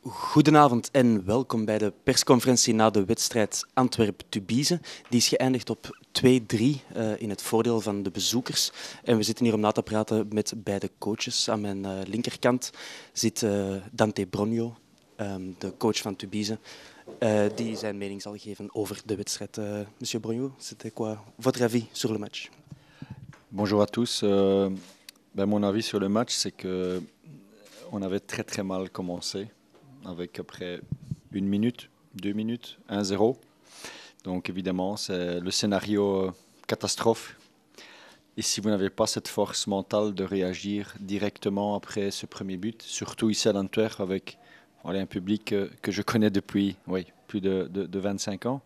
Goedenavond en welkom bij de persconferentie na de wedstrijd Antwerp-Tubize. Die is geëindigd op 2-3 in het voordeel van de bezoekers. En we zitten hier om na te praten met beide coaches. Aan mijn linkerkant zit Dante Brogno, de coach van Tubize, die zijn mening zal geven over de wedstrijd. Monsieur Brogno, c'était quoi votre avis sur le match? Bonjour à tous. Mon avis sur le match, c'est que on avait très très mal commencé, avec après 1 minute, 2 minutes, 1-0. Donc évidemment, c'est le scénario catastrophe. Et si vous n'avez pas cette force mentale de réagir directement après ce premier but, surtout ici à l'Antwerp avec un public que je connais depuis plus de 25 ans,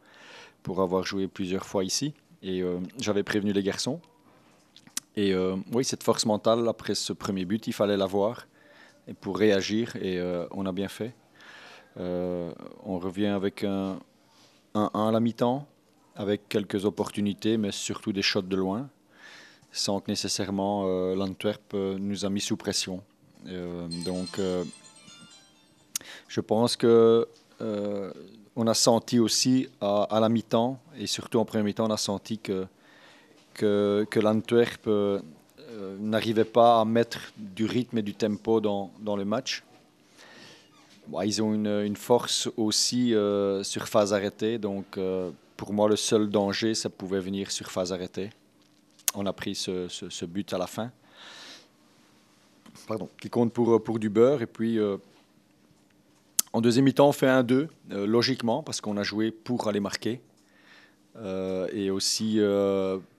pour avoir joué plusieurs fois ici. Et j'avais prévenu les garçons. Et cette force mentale, après ce premier but, il fallait l'avoir et pour réagir, et on a bien fait. On revient avec un 1 à la mi-temps, avec quelques opportunités, mais surtout des shots de loin, sans que nécessairement l'Antwerp nous a mis sous pression. Je pense que on a senti aussi à la mi-temps, et surtout en première mi-temps, on a senti que l'Antwerp n'arrivait pas à mettre du rythme et du tempo dans le match. Ils ont une force aussi sur phase arrêtée, donc pour moi le seul danger ça pouvait venir sur phase arrêtée. On a pris ce but à la fin, qui compte pour du beurre, et puis en deuxième mi-temps on fait 1-2, logiquement parce qu'on a joué pour aller marquer. Et aussi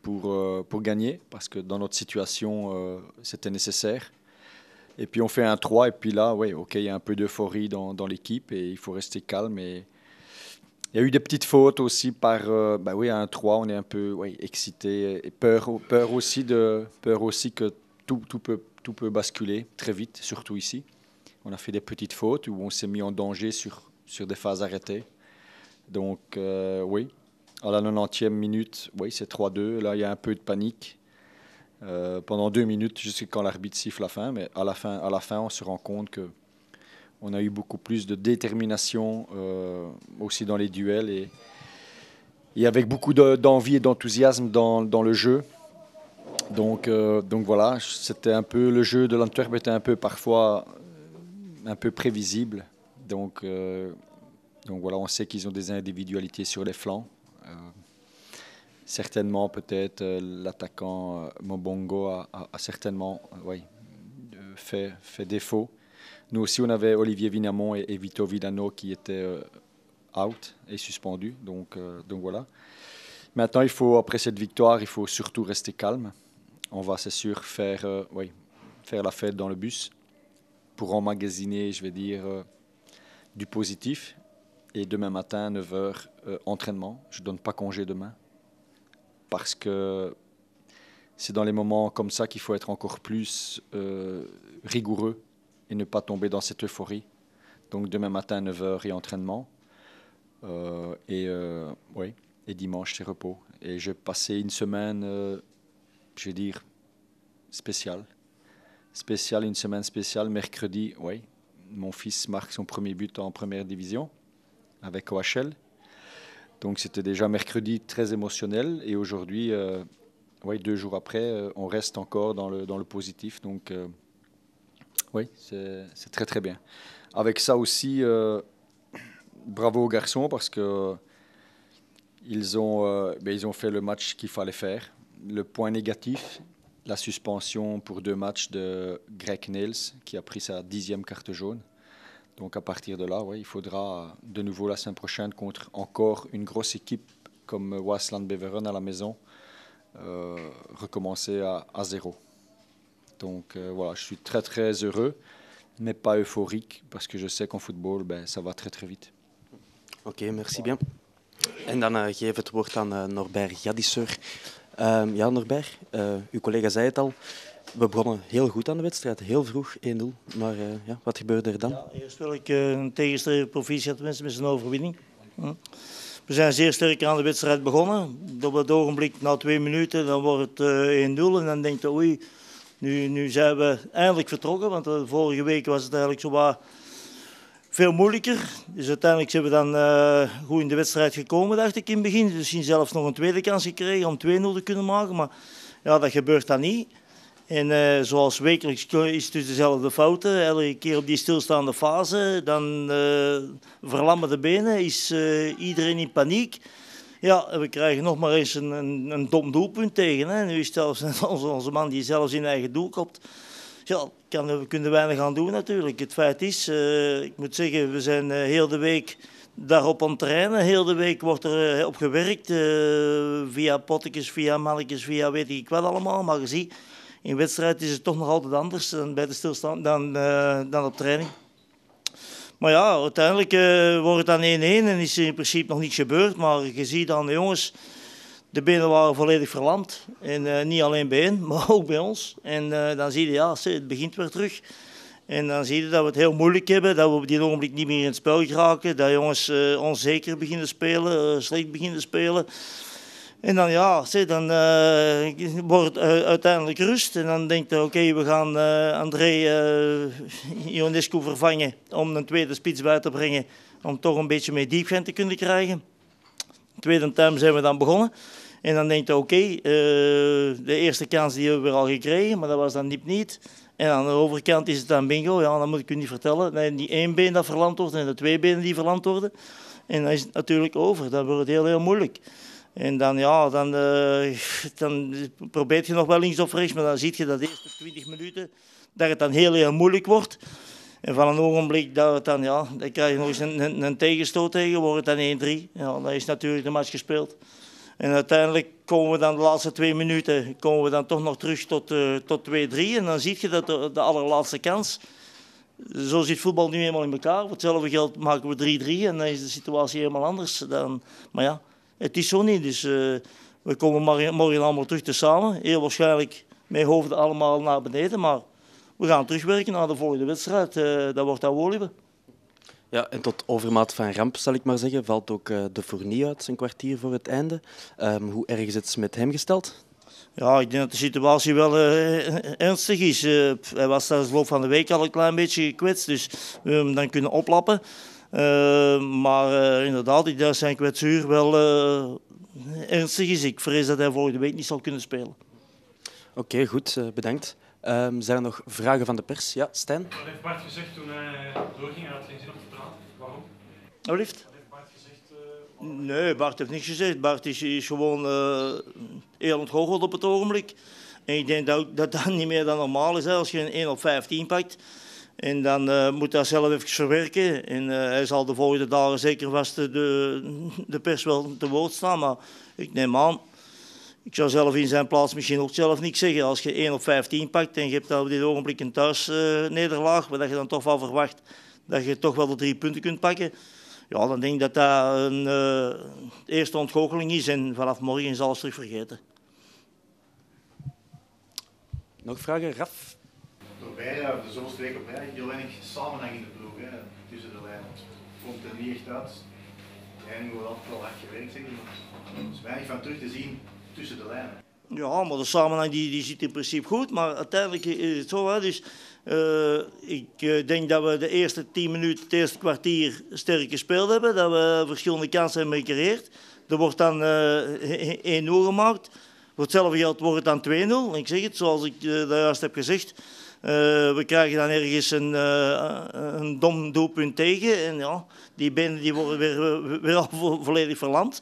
pour gagner, parce que dans notre situation, c'était nécessaire. Et puis on fait 1-3, et puis là, il y a un peu d'euphorie dans l'équipe, et il faut rester calme. Et il y a eu des petites fautes aussi par à 1-3, on est un peu excité, et peur aussi que tout peut basculer très vite, surtout ici. On a fait des petites fautes où on s'est mis en danger sur des phases arrêtées. Donc à la 90e minute, c'est 3-2. Là, il y a un peu de panique pendant 2 minutes, jusqu'à quand l'arbitre siffle la fin. Mais à la fin, on se rend compte qu'on a eu beaucoup plus de détermination aussi dans les duels, et avec beaucoup d'envie et d'enthousiasme dans le jeu. Donc voilà, c'était un peu, le jeu de l'Antwerp était un peu parfois un peu prévisible. Donc voilà, on sait qu'ils ont des individualités sur les flancs. Certainement, peut-être, l'attaquant Mobongo a certainement fait défaut. Nous aussi, on avait Olivier Vinamont et Vito Villano qui étaient out et suspendus. Donc voilà. Maintenant, après cette victoire, il faut surtout rester calme. On va, c'est sûr, faire la fête dans le bus pour emmagasiner, je vais dire, du positif. Et demain matin, 9h, entraînement. Je ne donne pas congé demain, parce que c'est dans les moments comme ça qu'il faut être encore plus rigoureux et ne pas tomber dans cette euphorie. Donc demain matin, 9h et entraînement. Et dimanche, c'est repos. Et j'ai passé une semaine, je vais dire, spéciale. Une semaine spéciale. Mercredi, mon fils marque son premier but en première division avec OHL. Donc c'était déjà mercredi très émotionnel, et aujourd'hui, 2 jours après, on reste encore dans le positif. Donc c'est très très bien. Avec ça aussi, bravo aux garçons, parce que ils ont fait le match qu'il fallait faire. Le point négatif, la suspension pour 2 matchs de Greg Nels, qui a pris sa 10e carte jaune. Donc à partir de là, il faudra de nouveau la semaine prochaine, contre encore une grosse équipe comme Waasland Beveren à la maison, recommencer à 0. Donc voilà, je suis très très heureux, mais pas euphorique, parce que je sais qu'en football, ça va très très vite. Oké, merci bien. En dan geef ik het woord aan Norbert Jadisser. Ja, Norbert, uw collega zei het al. We begonnen heel goed aan de wedstrijd, heel vroeg 1-0. Maar wat gebeurde er dan? Ja, eerst wil ik een tegenstander proficiat wensen met zijn overwinning. We zijn zeer sterk aan de wedstrijd begonnen. Op dat ogenblik, na 2 minuten, dan wordt het 1-0. En dan denkt je, oei, nu zijn we eindelijk vertrokken. Want vorige week was het eigenlijk zo wat veel moeilijker. Dus uiteindelijk zijn we dan goed in de wedstrijd gekomen, dacht ik in het begin. Dus misschien zelfs nog een tweede kans gekregen om 2-0 te kunnen maken. Maar ja, dat gebeurt dan niet. En zoals wekelijks is het dus dezelfde fouten. Elke keer op die stilstaande fase, dan verlammen de benen, is iedereen in paniek. Ja, we krijgen nog maar eens een dom doelpunt tegen. Hè. Nu is het zelfs onze man die zelfs in eigen doel kopt. Ja, we kunnen weinig aan doen natuurlijk. Het feit is, ik moet zeggen, we zijn heel de week daarop aan het trainen. Heel de week wordt er op gewerkt, via pottekjes, via mannetjes, via weet ik wat allemaal. Maar je ziet, in wedstrijd is het toch nog altijd anders dan bij de stilstand, dan op training. Maar ja, uiteindelijk wordt het dan 1-1 en is er in principe nog niets gebeurd. Maar je ziet dan, jongens, de benen waren volledig verlamd. En niet alleen bij hen, maar ook bij ons. En dan zie je, ja, het begint weer terug. En dan zie je dat we het heel moeilijk hebben, dat we op die ogenblik niet meer in het spel geraken. Dat jongens onzeker beginnen spelen, slecht beginnen spelen. En dan, ja, dan wordt het uiteindelijk rust. En dan denkt je, oké, we gaan André Ionescu vervangen om een tweede spits bij te brengen. Om toch een beetje meer diepgang te kunnen krijgen. De tweede term zijn we dan begonnen. En dan denkt je, oké, de eerste kans die hebben we al gekregen, maar dat was dan niet. En aan de overkant is het dan bingo, ja, dat moet ik u niet vertellen. Nee, die één been dat verlamd wordt en de twee benen die verlamd worden. En dan is het natuurlijk over, dan wordt het heel, heel moeilijk. En dan, ja, dan probeert je nog wel links of rechts, maar dan zie je dat de eerste 20 minuten dat het dan heel, heel moeilijk wordt. En van een ogenblik dat het dan, ja, dan krijg je nog eens een tegenstoot tegen, wordt het dan 1-3. Ja, dan is natuurlijk de match gespeeld. En uiteindelijk komen we dan de laatste 2 minuten komen we dan toch nog terug tot 2-3. En dan zie je dat de allerlaatste kans. Zo zit voetbal nu eenmaal in elkaar. Voor hetzelfde geld maken we 3-3 en dan is de situatie helemaal anders. Maar ja, het is zo niet. Dus we komen morgen allemaal terug te samen. Heel waarschijnlijk met hoofden allemaal naar beneden. Maar we gaan terugwerken naar de volgende wedstrijd. Dat wordt dan volleybal. Ja, en tot overmaat van ramp, zal ik maar zeggen, valt ook de Fournier uit, een kwartier voor het einde. Hoe erg is het met hem gesteld? Ja, ik denk dat de situatie wel ernstig is. Hij was tijdens de loop van de week al een klein beetje gekwetst, dus we hebben hem dan kunnen oplappen. Maar inderdaad, ik denk dat zijn kwetsuur wel ernstig is. Ik vrees dat hij volgende week niet zal kunnen spelen. Oké, goed, bedankt. Zijn er nog vragen van de pers? Ja, Stijn? Wat heeft Bart gezegd toen hij doorging? Hij had geen zin om te praten. Waarom? Wat heeft? Wat heeft Bart gezegd? Nee, Bart heeft niks gezegd. Bart is gewoon heel ontgoocheld op het ogenblik. En ik denk dat dat niet meer dan normaal is. Hè. Als je een 1 op 15 pakt, en dan moet hij zelf even verwerken. En hij zal de volgende dagen zeker vast de pers wel te woord staan. Maar ik neem aan, ik zou zelf in zijn plaats misschien ook zelf niks zeggen. Als je 1 op 15 pakt en je hebt op dit ogenblik een thuisnederlaag, waar je dan toch wel verwacht dat je toch wel de 3 punten kunt pakken. Ja, dan denk ik dat dat een eerste ontgoocheling is en vanaf morgen is alles terug vergeten. Nog vragen? Raf? Waarbij de zoveelste week op rij heel weinig samenhang in de ploeg tussen de lijnen. Het komt er niet echt uit. En we hebben wel hard gewerkt, zeg maar er is weinig van terug te zien tussen de lijnen. Ja, maar de samenhang die zit in principe goed, maar uiteindelijk is het zo. Hè, dus, ik denk dat we de eerste 10 minuten, het eerste kwartier sterk gespeeld hebben. Dat we verschillende kansen hebben gecreëerd. Er wordt dan 1-0 gemaakt. Voor hetzelfde geld wordt het dan 2-0. Ik zeg het, zoals ik daar juist heb gezegd. We krijgen dan ergens een dom doelpunt tegen. En ja, die benen die worden weer al volledig verlamd.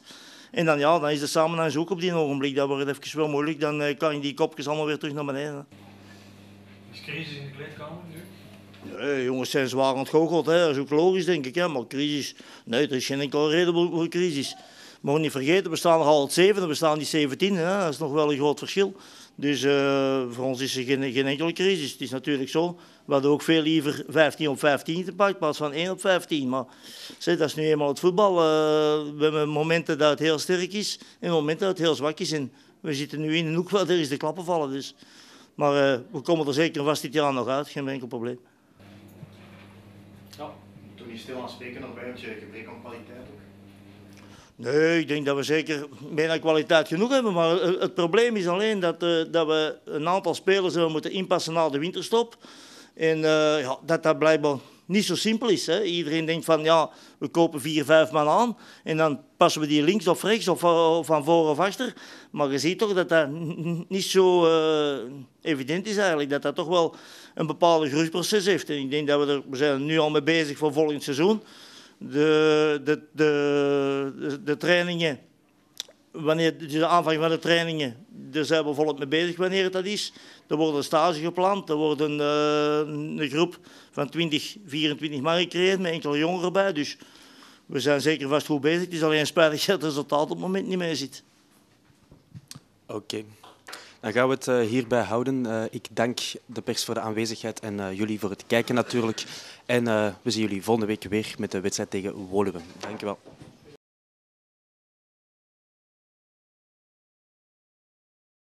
En dan, ja, dan is de samenhang ook op die ogenblik. Dat wordt even wel moeilijk. Dan kan je die kopjes allemaal weer terug naar beneden. Is crisis in de kleedkamer nu? Nee, jongens zijn zwaar ontgoocheld. Dat is ook logisch, denk ik. Hè? Maar crisis, nee, er is geen enkele reden voor crisis. Maar niet vergeten, we staan nog altijd 7e, we staan niet 17. Hè? Dat is nog wel een groot verschil. Dus voor ons is er geen enkele crisis. Het is natuurlijk zo. We hadden ook veel liever 15 op 15 gepakt, in plaats van 1 op 15. Maar dat is nu eenmaal het voetbal. We hebben momenten dat het heel sterk is en momenten dat het heel zwak is. En we zitten nu in een hoek waar er is de klappen vallen. Dus. Maar we komen er zeker vast dit jaar nog uit, geen enkel probleem. Ja, toch niet stil aan spreken nog bij, want je gebrek aan kwaliteit ook. Nee, ik denk dat we zeker bijna kwaliteit genoeg hebben. Maar het probleem is alleen dat we een aantal spelers hebben moeten inpassen na de winterstop. En ja, dat blijkbaar niet zo simpel is. Hè. Iedereen denkt van, ja, we kopen 4, 5 man aan en dan passen we die links of rechts of van voor of achter. Maar je ziet toch dat dat niet zo evident is eigenlijk, dat dat toch wel een bepaalde groeiproces heeft. En ik denk dat we zijn er nu al mee bezig voor volgend seizoen. De trainingen, wanneer de aanvang van de trainingen, daar zijn we volop mee bezig wanneer dat is. Er wordt een stage gepland, er wordt een groep van 20, 24 man gecreëerd met enkele jongeren bij. Dus we zijn zeker vast goed bezig. Het is alleen spijtig dat het resultaat op het moment niet mee zit. Oké. Dan gaan we het hierbij houden. Ik dank de pers voor de aanwezigheid en jullie voor het kijken natuurlijk. En we zien jullie volgende week weer met de wedstrijd tegen Woluwe. Dank je wel.